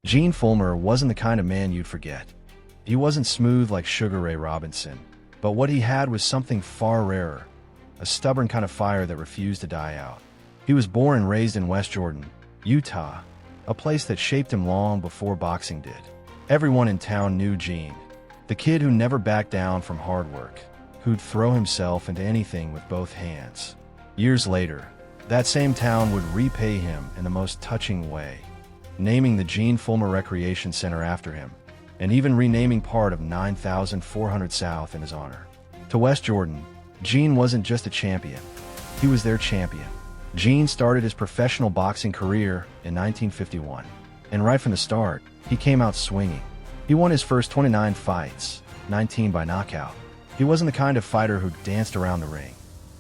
Gene Fullmer wasn't the kind of man you'd forget. He wasn't smooth like Sugar Ray Robinson, but what he had was something far rarer, a stubborn kind of fire that refused to die out. He was born and raised in West Jordan, Utah, a place that shaped him long before boxing did. Everyone in town knew Gene, the kid who never backed down from hard work, who'd throw himself into anything with both hands. Years later, that same town would repay him in the most touching way, naming the Gene Fullmer Recreation Center after him, and even renaming part of 9400 South in his honor. To West Jordan, Gene wasn't just a champion, he was their champion. Gene started his professional boxing career in 1951, and right from the start, he came out swinging. He won his first 29 fights, 19 by knockout. He wasn't the kind of fighter who danced around the ring.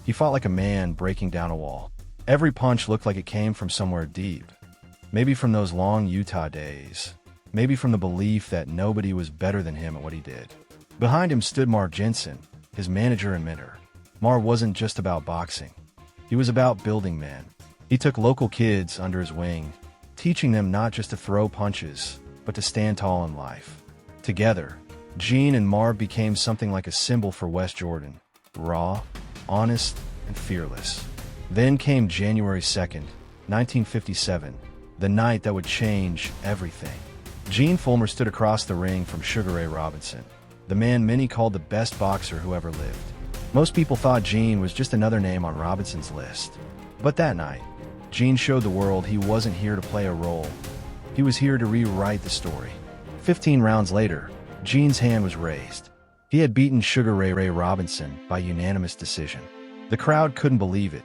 He fought like a man breaking down a wall. Every punch looked like it came from somewhere deep. Maybe from those long Utah days. Maybe from the belief that nobody was better than him at what he did. Behind him stood Mar Jensen, his manager and mentor. Mar wasn't just about boxing. He was about building men. He took local kids under his wing, teaching them not just to throw punches, but to stand tall in life. Together, Gene and Mar became something like a symbol for West Jordan, raw, honest, and fearless. Then came January 2nd, 1957, the night that would change everything. Gene Fullmer stood across the ring from Sugar Ray Robinson, the man many called the best boxer who ever lived. Most people thought Gene was just another name on Robinson's list. But that night, Gene showed the world he wasn't here to play a role. He was here to rewrite the story. 15 rounds later, Gene's hand was raised. He had beaten Sugar Ray Robinson by unanimous decision. The crowd couldn't believe it.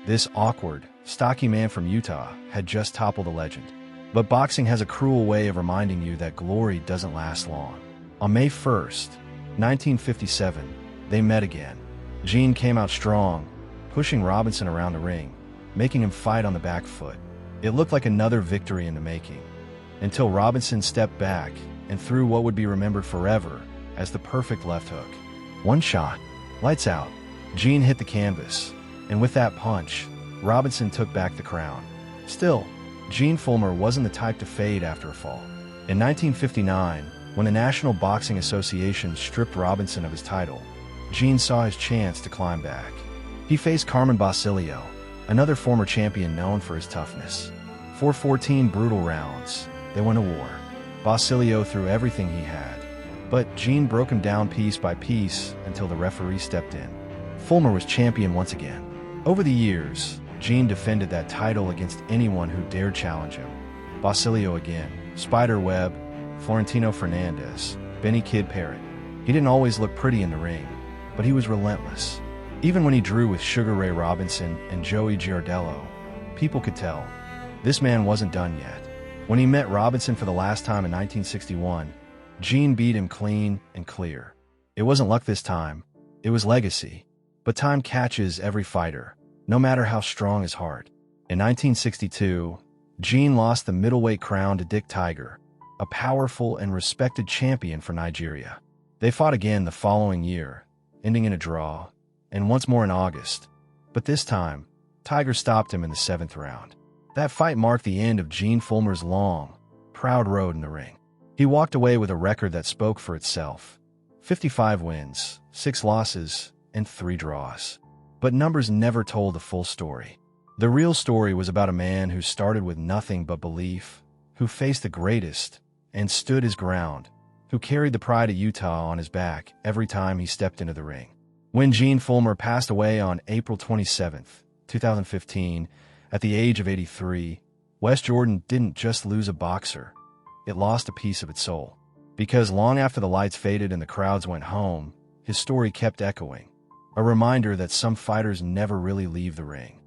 This awkward, stocky man from Utah had just toppled a legend. But boxing has a cruel way of reminding you that glory doesn't last long. On May 1st, 1957, they met again. Gene came out strong, pushing Robinson around the ring, making him fight on the back foot. It looked like another victory in the making, until Robinson stepped back and threw what would be remembered forever as the perfect left hook. One shot, lights out. Gene hit the canvas, and with that punch, Robinson took back the crown. Still, Gene Fullmer wasn't the type to fade after a fall. In 1959, when the National Boxing Association stripped Robinson of his title, Gene saw his chance to climb back. He faced Carmen Basilio, another former champion known for his toughness. For 14 brutal rounds, they went to war. Basilio threw everything he had, but Gene broke him down piece by piece until the referee stepped in. Fullmer was champion once again. Over the years, Gene defended that title against anyone who dared challenge him. Basilio again, Spider Webb, Florentino Fernandez, Benny Kid Parrott. He didn't always look pretty in the ring, but he was relentless. Even when he drew with Sugar Ray Robinson and Joey Giardello, people could tell this man wasn't done yet. When he met Robinson for the last time in 1961, Gene beat him clean and clear. It wasn't luck this time, it was legacy. But time catches every fighter, no matter how strong his heart. In 1962, Gene lost the middleweight crown to Dick Tiger, a powerful and respected champion for Nigeria. They fought again the following year, ending in a draw, and once more in August. But this time, Tiger stopped him in the 7th round. That fight marked the end of Gene Fullmer's long, proud road in the ring. He walked away with a record that spoke for itself. 55 wins, 6 losses, and 3 draws. But numbers never told the full story. The real story was about a man who started with nothing but belief, who faced the greatest and stood his ground, who carried the pride of Utah on his back every time he stepped into the ring. When Gene Fullmer passed away on April 27, 2015, at the age of 83, West Jordan didn't just lose a boxer, it lost a piece of its soul. Because long after the lights faded and the crowds went home, his story kept echoing, a reminder that some fighters never really leave the ring.